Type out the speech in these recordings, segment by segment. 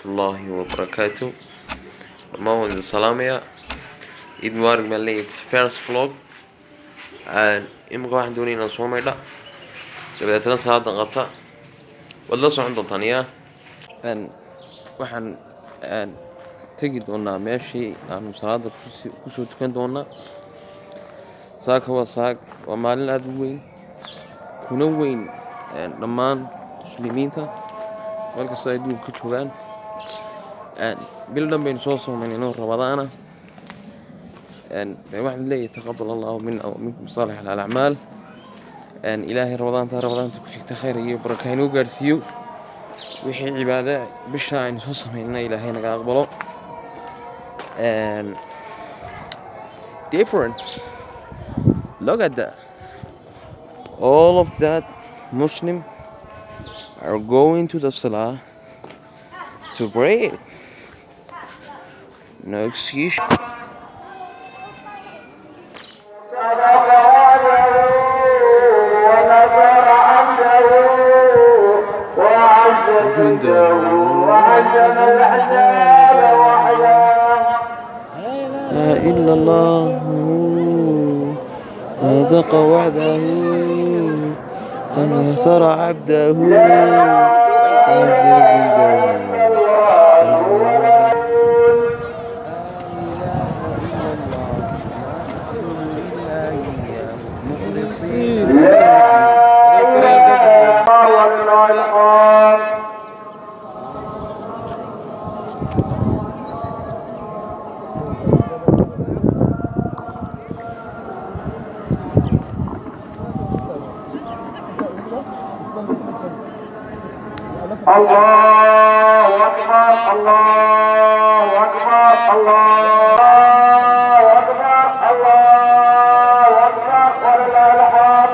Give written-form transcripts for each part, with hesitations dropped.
الله وبركاته. Mawlid Salamia. Eid Mubarak Malay, it's first vlog. And imika waxaan doonay inaan soo maydha dabeetana salaada qabta waad la socon doontaan yaa waxaan tegi doonaa meeshii aanu salaada kusoo tukan doonaa. saaka waa maalin aad u weyn kuna weyn dhammaan muslimiinta meel kastoo ay adduunka ka joogaan. bil dhan baynu soo soomaynayno ramadaana. waxaan leeyahay taqabbal allahu minna wa minkum saalix al-acmaal. ilaahay ramadaanta ku xigta khayr iyo baraka inuu gaarsiiyo. wixii cibaada bisha aynu soo samaynayna ilaahay naga aqbalo. Different. Look at that. All of that Muslim are going to the salah to pray. No excuse. إلا الله صدق وعده ونصر عبده وعزز الله أكبر الله أكبر الله أكبر الله أكبر ولله الحمد.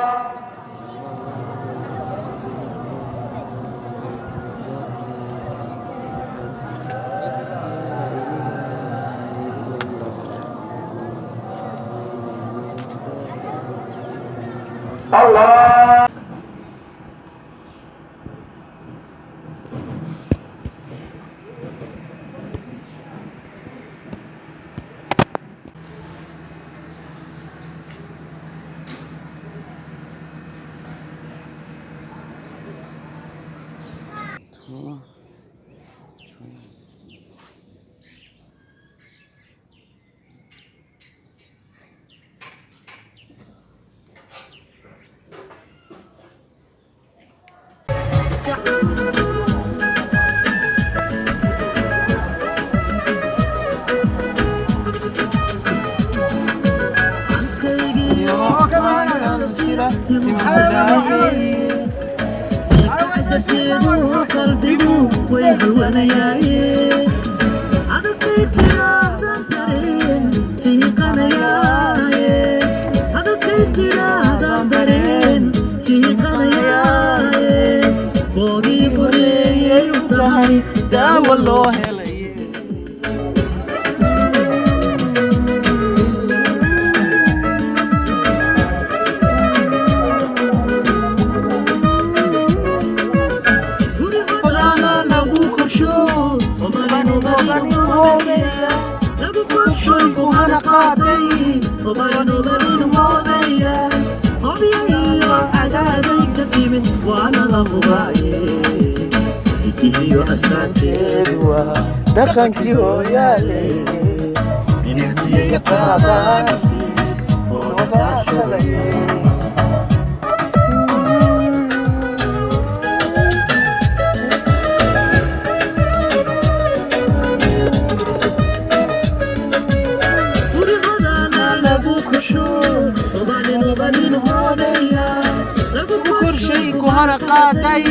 الله والله iyo astaanteedu waa dhaqankii hooyaale intiiga qaadanaysi oo dhaqaashaday gurigoodana lagu kusho obanin hoodeya lagu korshay ku hana qaaday